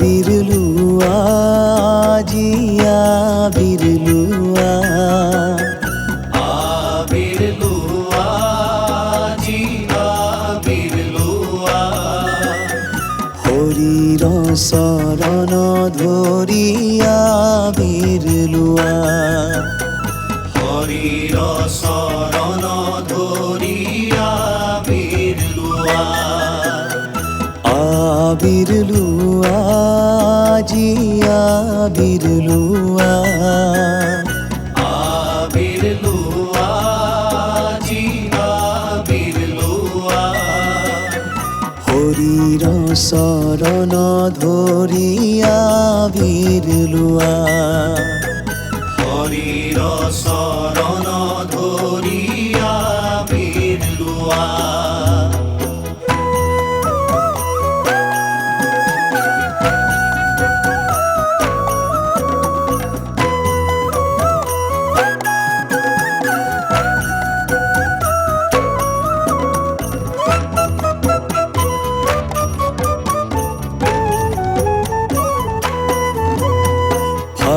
বিরলুয়া জিয়া বিরলুয়া বিরলুয়া জিয়া বিরলুয়া হরির শরণ ধরিয়া বিরলুয়া হরির শরণ ধরিয়া বিরলুয়া বিরলুয়া জিয়া বিরলুয়া বিরলুয়া জিয়া বিরলুয়া হরির শরণ ধরিয়া বিরলুয়া হরির শরণ ধরিয়া বিরলুয়া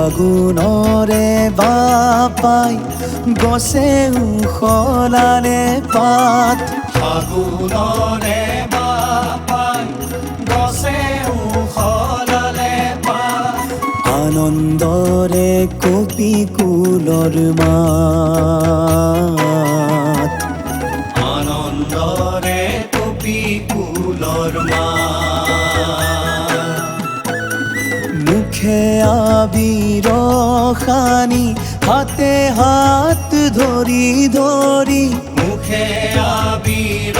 ফাগুনরে বাপাই গছে উখলালে পাত ফাগুনরে বাপাই গছে উখলালে পাত আনন্দরে কপি কুলৰ মাত আনন্দৰে কপি কুলৰ মাত মুখে আবির খানি হাতে হাত ধরি ধরি মুখে আবির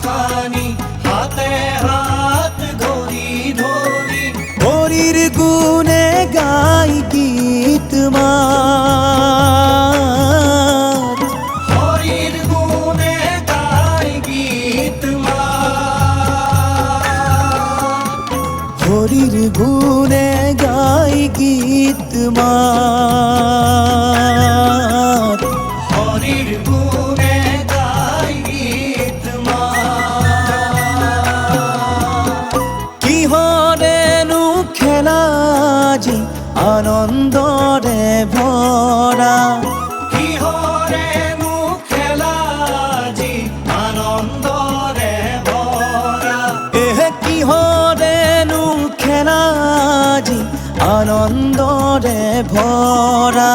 খানি হাতে হাত ধরি ধরি হরির গুণে গাই গীত মার হরির গুণে গাই গীত হরির গুণে গাই গীত মার হরির গুণে গাই গীত কিহরেনু খেলাজি আনন্দরে ভরা কিহরেনু খেলাজি আনন্দরে ভরা কিহরেনু খেলাজি আনন্দরে ভরা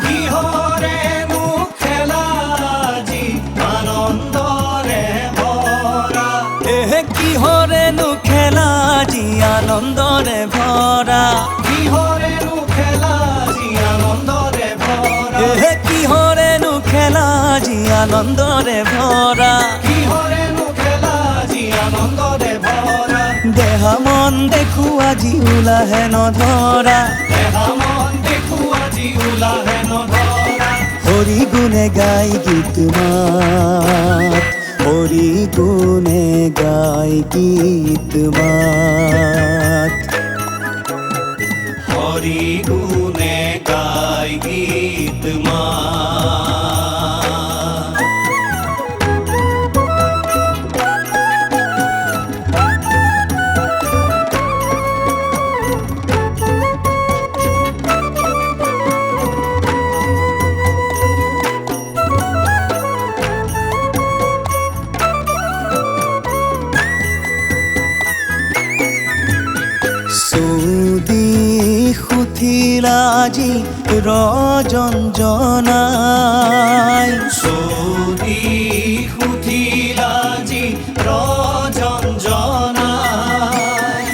কিহরেনু খেলাজি আনন্দরে ভরা কিহরেনু খেলাজি আনন্দরে ভরা কিহরেনু খেলাজি আনন্দরে ভরা কিহরেনু খেলাজি আনন্দরে ভরা কিহরেনু খেলাজি আনন্দরে ভরা দেহা মন দেখু আজি ওলাহে নধৰা দেহা মন দেখু আজি ওলাহে নধৰা হৰি গুণে গাই গীত মাত হৰি গুণে গাই গীত মাত হৰি গুণে গাই গীত চৌদি সুথিলাজি ৰজন জনাই সৌদি সুথিলাজি ৰজন জনাই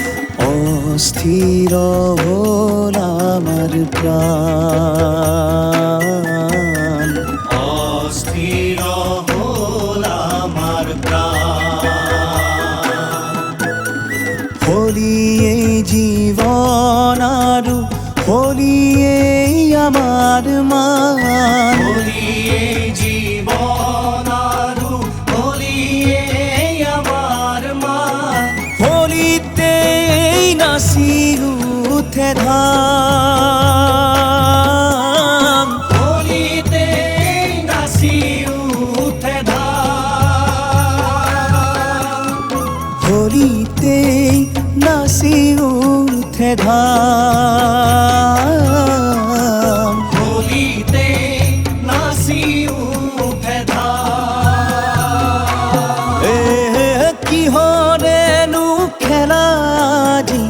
অস্থিৰ হ'ল আমাৰ প্ৰাণ অস্থিৰ হ'ল আমাৰ প্ৰাণ হলিয়ে জীবন আৰু হলিয়ে আমাৰ মান হলিয়ে জীবন আৰু হলিয়ে আমাৰ মান হলিতে নাচি উঠে ধাম হলিতে নাচি উঠে ধাম হলিতে নাচি উঠে ধাম হোলিতে নাচি উঠে ধাম এ কিহৰেনো খেলা আজি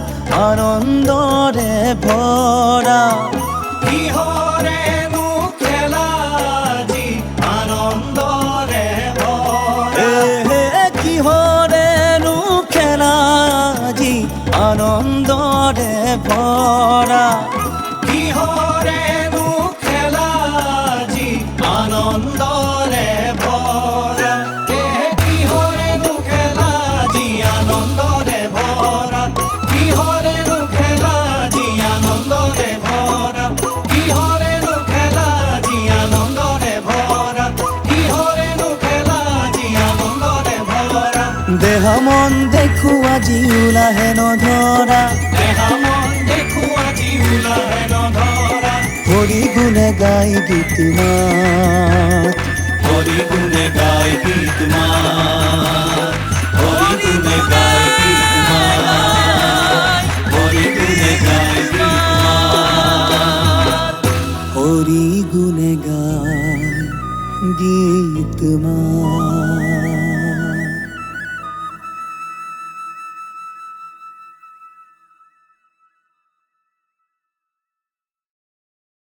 আনন্দৰে ভৰা কিহৰেনো খেলা আজি আনন্দৰে ভৰা কিহৰেনো খেলা আজি আনন্দৰে ভৰা কিহৰেনো খেলা আজি আনন্দৰে ভৰা কিহৰেনো খেলা আজি আনন্দৰে ভৰা কিহৰেনো খেলা আজি আনন্দৰে ভৰা কিহৰেনো খেলা আজি আনন্দৰে ভৰা কিহৰেনো খেলা আজি আনন্দৰে ভৰা দেহ মন দেখো আজি ওলাহে নধৰা দেহা মন দেখো আজি ওলাহে নধৰা হৰি গুণে গাই গীত মাত হৰি গুণে গাই গীত মা হৰি গুণে গাই